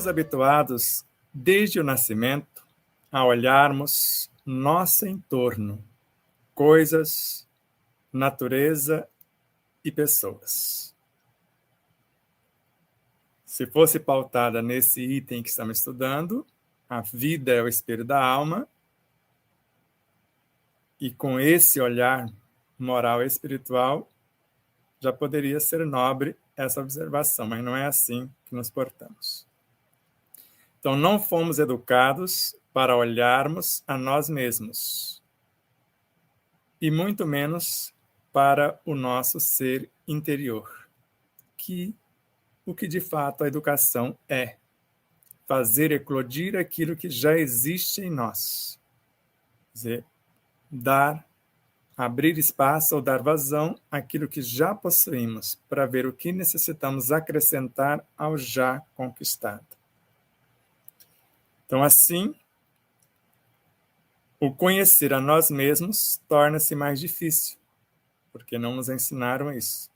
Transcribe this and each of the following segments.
Estamos habituados, desde o nascimento, a olharmos nosso entorno, coisas, natureza e pessoas. Se fosse pautada nesse item que estamos estudando, a vida é o espelho da alma, e com esse olhar moral e espiritual, já poderia ser nobre essa observação, mas não é assim que nos portamos. Então, não fomos educados para olharmos a nós mesmos, e muito menos para o nosso ser interior, o que de fato a educação é: fazer eclodir aquilo que já existe em nós. Quer dizer, abrir espaço ou dar vazão àquilo que já possuímos, para ver o que necessitamos acrescentar ao já conquistado. Então, assim, o conhecer a nós mesmos torna-se mais difícil, porque não nos ensinaram isso.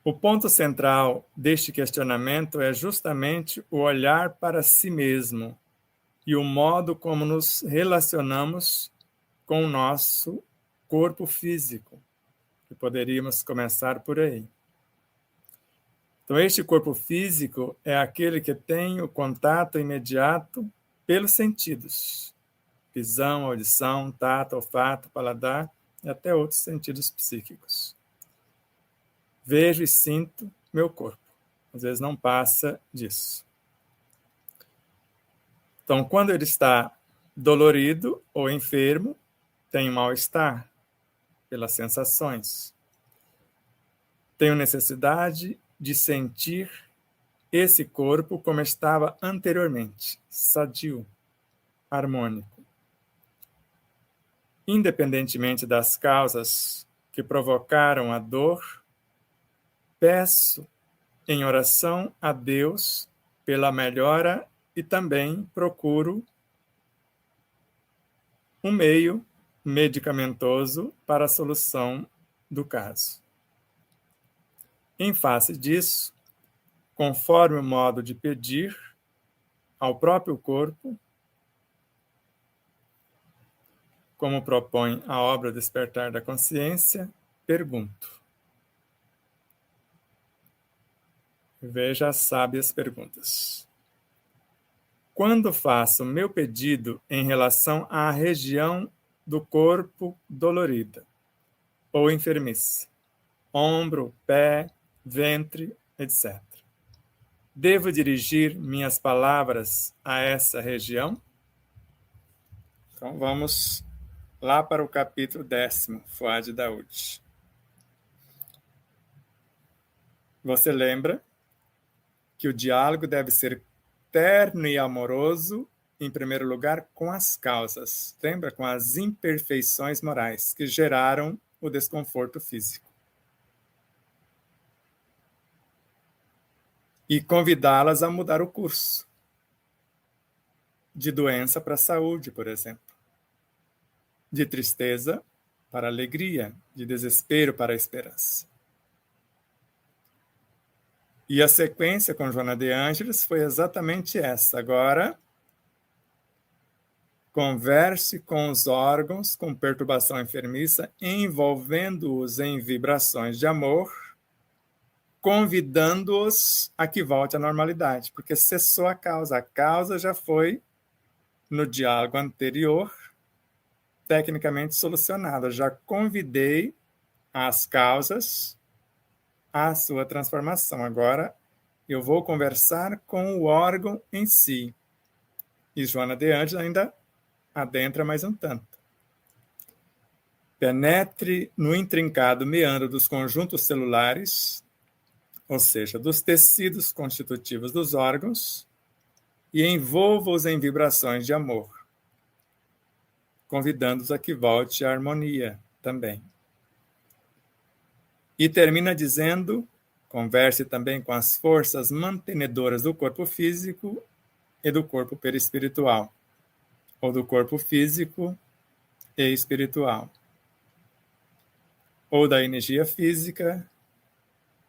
O ponto central deste questionamento é justamente o olhar para si mesmo e o modo como nos relacionamos com o nosso corpo físico, que poderíamos começar por aí. Então, este corpo físico é aquele que tem o contato imediato pelos sentidos: visão, audição, tato, olfato, paladar e até outros sentidos psíquicos. Vejo e sinto meu corpo. Às vezes não passa disso. Então, quando ele está dolorido ou enfermo, tem mal-estar pelas sensações. Tenho necessidade de sentir esse corpo como estava anteriormente, sadio, harmônico. Independentemente das causas que provocaram a dor, peço em oração a Deus pela melhora e também procuro um meio medicamentoso para a solução do caso. Em face disso, conforme o modo de pedir ao próprio corpo, como propõe a obra Despertar da Consciência, pergunto. Veja as sábias perguntas. Quando faço meu pedido em relação à região do corpo dolorida ou enfermiça, ombro, pé, ventre, etc., devo dirigir minhas palavras a essa região? Então vamos lá para o capítulo 10º, Fuad Daoud. Você lembra que o diálogo deve ser terno e amoroso, em primeiro lugar, com as causas. Lembra? Com as imperfeições morais que geraram o desconforto físico. E convidá-las a mudar o curso. De doença para saúde, por exemplo. De tristeza para alegria, de desespero para a esperança. E a sequência com Joana de Ângeles foi exatamente essa. Agora, converse com os órgãos com perturbação enfermiça, envolvendo-os em vibrações de amor, convidando-os a que volte à normalidade, porque cessou a causa. A causa já foi, no diálogo anterior, tecnicamente solucionada. Já convidei as causas à sua transformação. Agora, eu vou conversar com o órgão em si. E Joana de Ângeles ainda adentra mais um tanto. Penetre no intrincado meandro dos conjuntos celulares, ou seja, dos tecidos constitutivos dos órgãos, e envolva-os em vibrações de amor, convidando-os a que volte à harmonia também. E termina dizendo: converse também com as forças mantenedoras do corpo físico e do corpo perispiritual, ou do corpo físico e espiritual, ou da energia física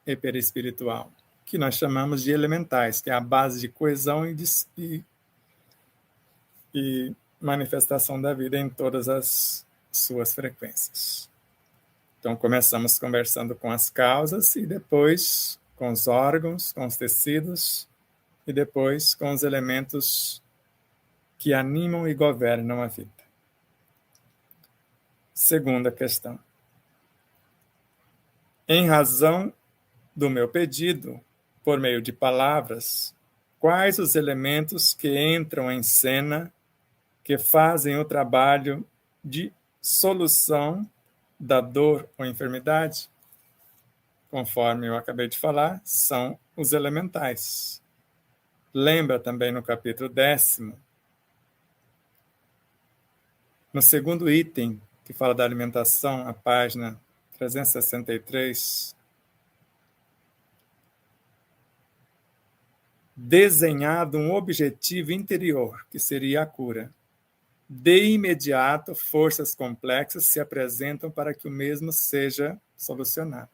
e perispiritual, que nós chamamos de elementais, que é a base de coesão e manifestação da vida em todas as suas frequências. Então, começamos conversando com as causas e depois com os órgãos, com os tecidos e depois com os elementos que animam e governam a vida. Segunda questão. Em razão do meu pedido, por meio de palavras, quais os elementos que entram em cena, que fazem o trabalho de solução da dor ou enfermidade? Conforme eu acabei de falar, são os elementais. Lembra também no capítulo 10º, no segundo item, que fala da alimentação, a página 363, desenhado um objetivo interior, que seria a cura. De imediato, forças complexas se apresentam para que o mesmo seja solucionado.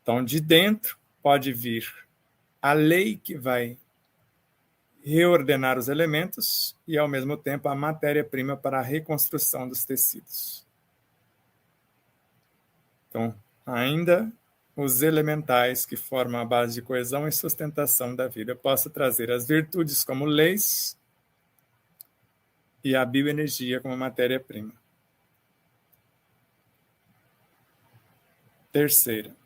Então, de dentro pode vir a lei que vai reordenar os elementos e, ao mesmo tempo, a matéria-prima para a reconstrução dos tecidos. Então, ainda os elementais que formam a base de coesão e sustentação da vida. Eu posso trazer as virtudes como leis e a bioenergia como matéria-prima. Terceira.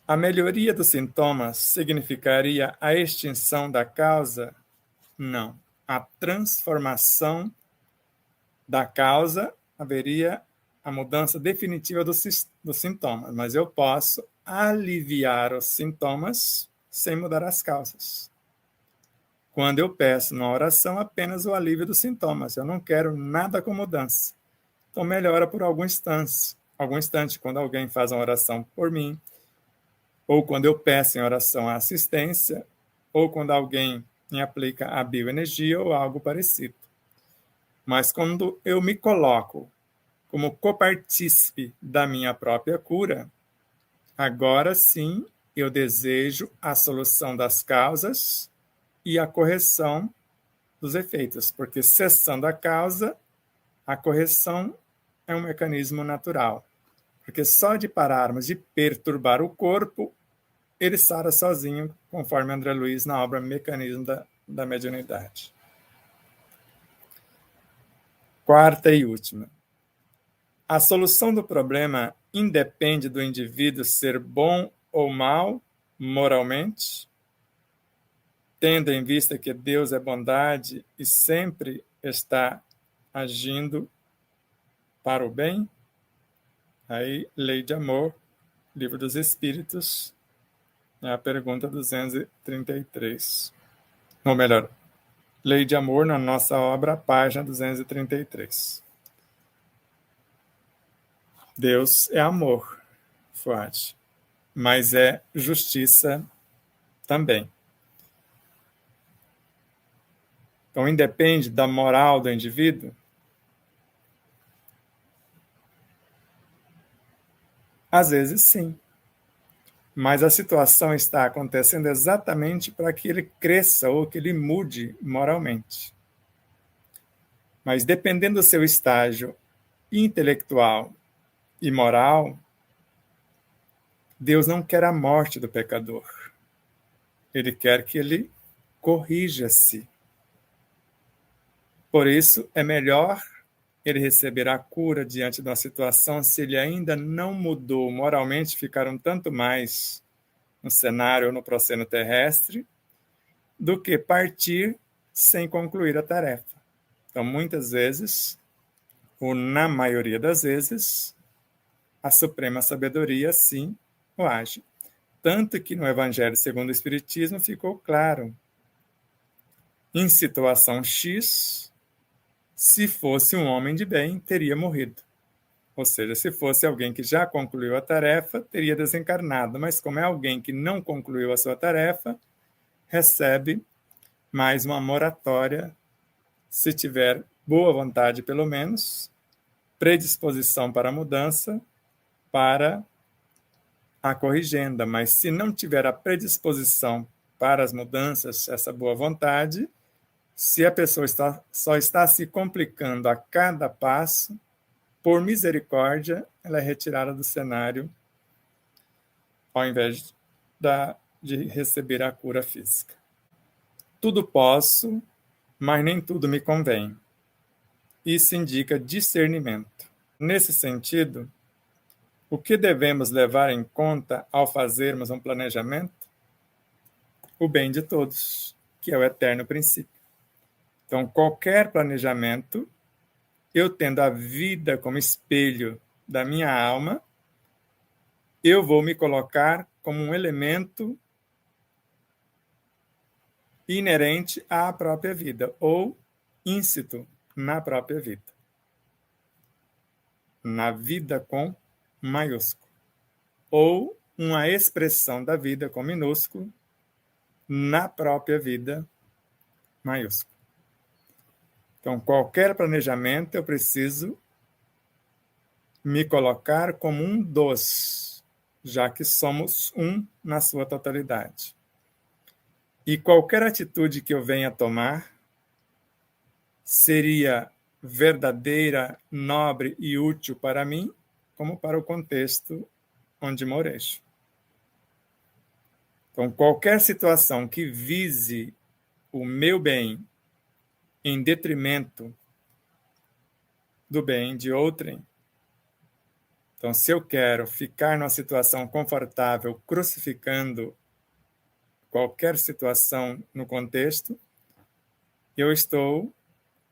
A melhoria dos sintomas significaria a extinção da causa? Não. A transformação da causa haveria a mudança definitiva dos sintomas, mas eu posso aliviar os sintomas sem mudar as causas. Quando eu peço na oração apenas o alívio dos sintomas, eu não quero nada com mudança. Então melhora por algum instante, quando alguém faz uma oração por mim, ou quando eu peço em oração a assistência, ou quando alguém me aplica a bioenergia ou algo parecido. Mas quando eu me coloco como copartícipe da minha própria cura, agora sim eu desejo a solução das causas e a correção dos efeitos, porque cessando a causa, a correção é um mecanismo natural. Porque só de pararmos de perturbar o corpo, ele sara sozinho, conforme André Luiz na obra Mecanismo da Mediunidade. Quarta e última. A solução do problema independe do indivíduo ser bom ou mal moralmente, tendo em vista que Deus é bondade e sempre está agindo para o bem? Aí, Lei de Amor, Livro dos Espíritos, é a pergunta 233. Ou melhor, Lei de Amor, na nossa obra, página 233. Deus é amor, Fuad, mas é justiça também. Então, independe da moral do indivíduo? Às vezes, sim. Mas a situação está acontecendo exatamente para que ele cresça ou que ele mude moralmente. Mas dependendo do seu estágio intelectual e moral, Deus não quer a morte do pecador. Ele quer que ele corrija-se. Por isso, é melhor ele receber a cura diante de uma situação se ele ainda não mudou moralmente, ficaram tanto mais no cenário ou no proscênio terrestre, do que partir sem concluir a tarefa. Então, muitas vezes, ou na maioria das vezes, a suprema sabedoria sim o age. Tanto que no Evangelho segundo o Espiritismo ficou claro, em situação X, se fosse um homem de bem, teria morrido. Ou seja, se fosse alguém que já concluiu a tarefa, teria desencarnado. Mas como é alguém que não concluiu a sua tarefa, recebe mais uma moratória, se tiver boa vontade, pelo menos, predisposição para a mudança, para a corrigenda, mas se não tiver a predisposição para as mudanças, essa boa vontade, se a pessoa só está se complicando a cada passo, por misericórdia, ela é retirada do cenário ao invés de receber a cura física. Tudo posso, mas nem tudo me convém. Isso indica discernimento. Nesse sentido, o que devemos levar em conta ao fazermos um planejamento? O bem de todos, que é o eterno princípio. Então, qualquer planejamento, eu tendo a vida como espelho da minha alma, eu vou me colocar como um elemento inerente à própria vida, ou íncito na própria vida. Na vida com maiúsculo. Ou uma expressão da vida com minúsculo na própria vida maiúsculo. Então, qualquer planejamento, eu preciso me colocar como um dos, já que somos um na sua totalidade. E qualquer atitude que eu venha tomar seria verdadeira, nobre e útil para mim, como para o contexto onde morejo. Então, qualquer situação que vise o meu bem em detrimento do bem de outrem, então, se eu quero ficar numa situação confortável, crucificando qualquer situação no contexto, eu estou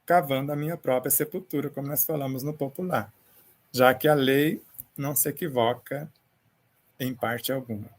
cavando a minha própria sepultura, como nós falamos no popular, já que a lei não se equivoca em parte alguma.